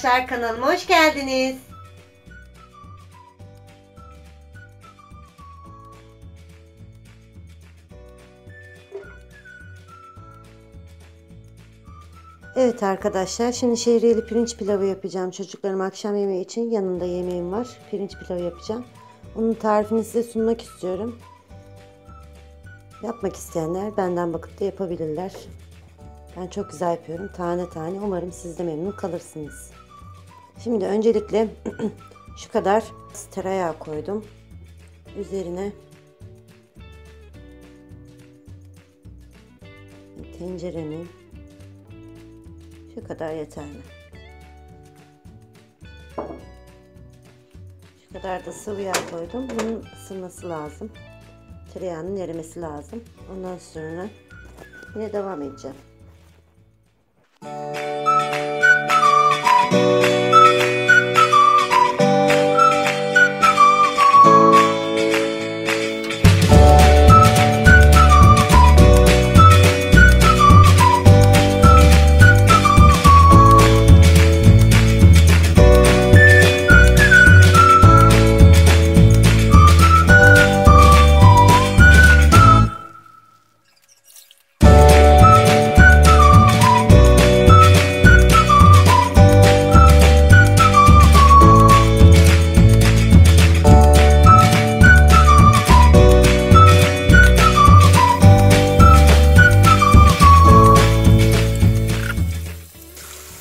arkadaşlar, kanalıma hoş geldiniz. Evet arkadaşlar, şimdi şehriyeli pirinç pilavı yapacağım. Çocuklarım akşam yemeği için, yanında yemeğim var. Pirinç pilavı yapacağım. Onun tarifini size sunmak istiyorum. Yapmak isteyenler benden bakıp da yapabilirler. Ben çok güzel yapıyorum, tane tane. Umarım siz de memnun kalırsınız. Şimdi öncelikle şu kadar tereyağı koydum. Üzerine tenceremin şu kadar yeterli. Şu kadar da sıvı yağ koydum. Bunun ısınması lazım. Tereyağının erimesi lazım. Ondan sonra yine devam edeceğim.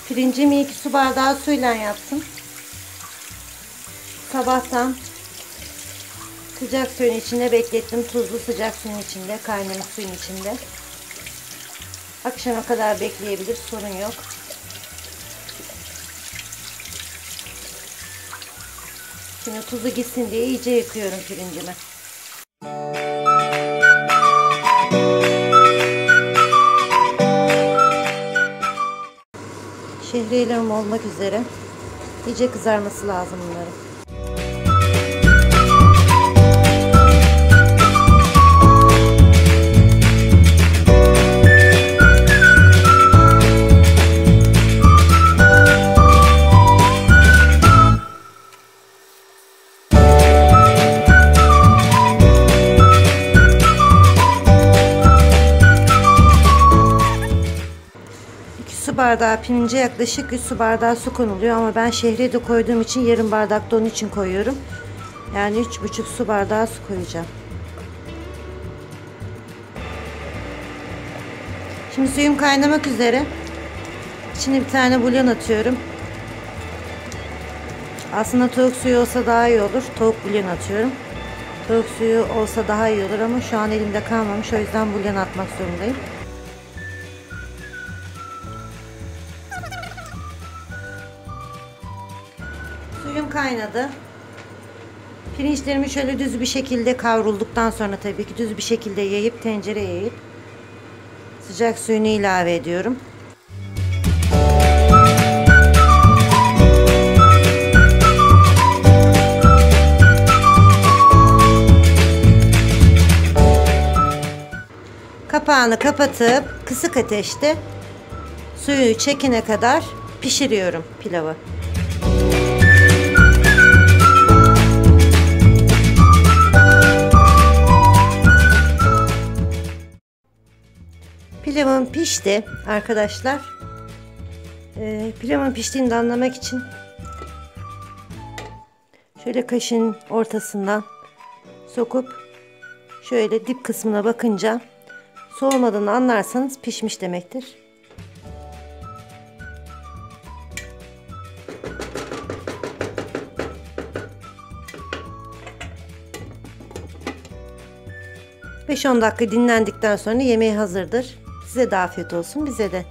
Pirincimi 2 su bardağı suyla yaptım. Sabahtan sıcak suyun içinde beklettim. Tuzlu sıcak suyun içinde, kaynamış suyun içinde. Akşama kadar bekleyebilir, sorun yok. Şimdi tuzu gitsin diye iyice yıkıyorum pirincimi. Şehriyelerim olmak üzere. İyice kızarması lazım bunların. Su bardağı pirince yaklaşık 3 su bardağı su konuluyor ama ben şehriye de koyduğum için yarım bardak da onun için koyuyorum. Yani 3,5 su bardağı su koyacağım. Şimdi suyum kaynamak üzere. İçine bir tane bulyon atıyorum. Aslında tavuk suyu olsa daha iyi olur. Tavuk bulyon atıyorum. Tavuk suyu olsa daha iyi olur ama şu an elimde kalmamış, o yüzden bulyon atmak zorundayım. Suyum kaynadı. Pirinçlerimi şöyle düz bir şekilde kavrulduktan sonra, tabii ki düz bir şekilde yayıp, tencereye yayıp sıcak suyunu ilave ediyorum. Kapağını kapatıp kısık ateşte suyu çekene kadar pişiriyorum pilavı. Pilavım pişti arkadaşlar. Pilavın piştiğini de anlamak için şöyle kaşığın ortasından sokup şöyle dip kısmına bakınca soğumadığını anlarsanız pişmiş demektir. ...5-10 dakika dinlendikten sonra yemeği hazırdır. Size de afiyet olsun, bize de.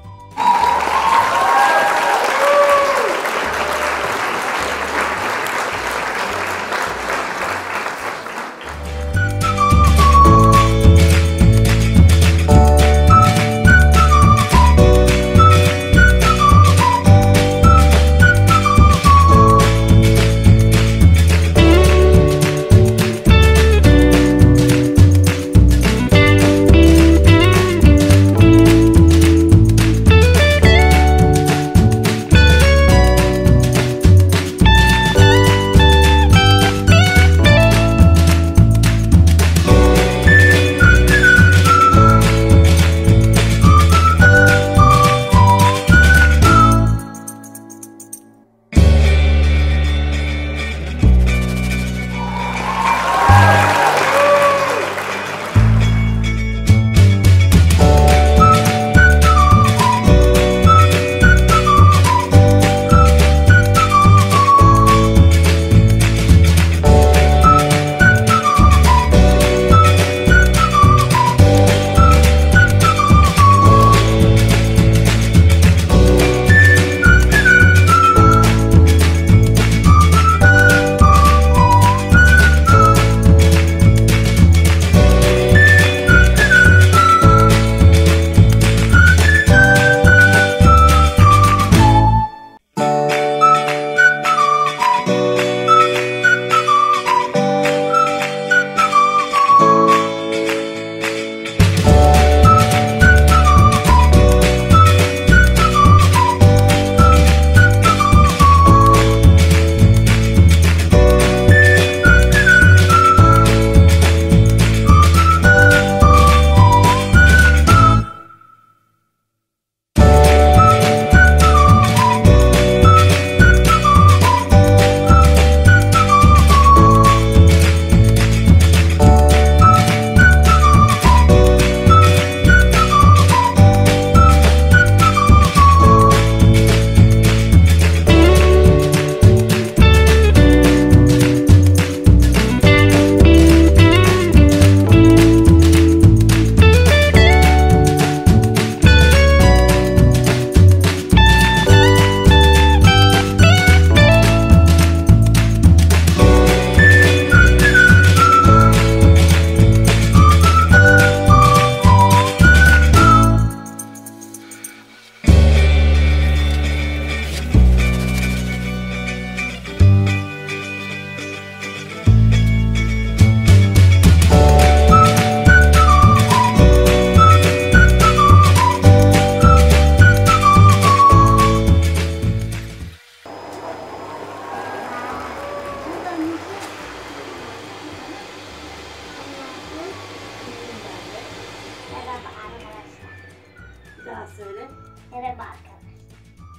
söyle. Merhaba arkadaşlar.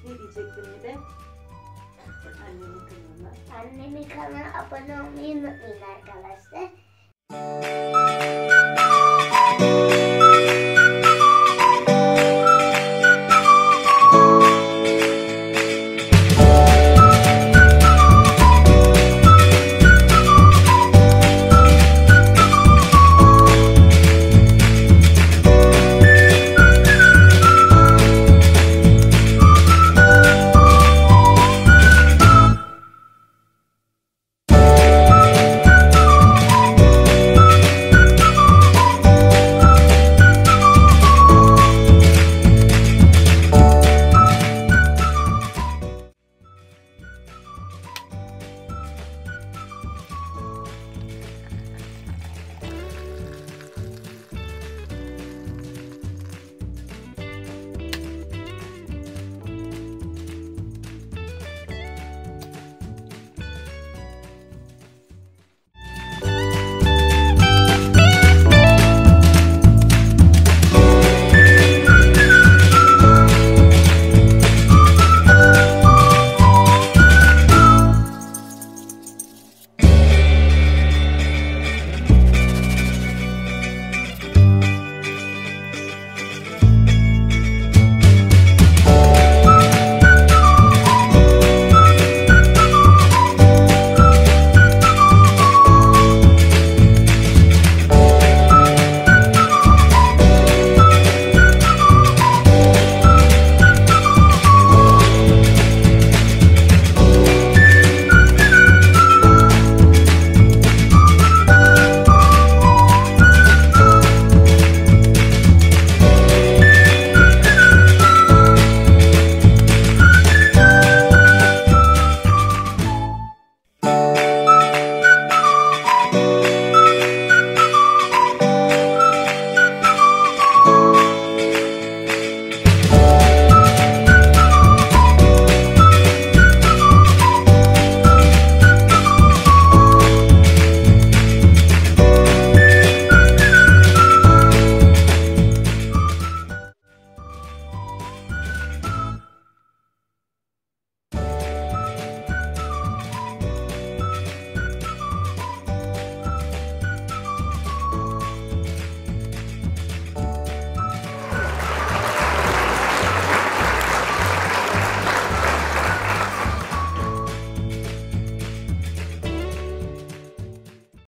Ne diyecektin bir de? Annemin kanalına. Annemin kanalına abone olmayı unutmayın arkadaşlar.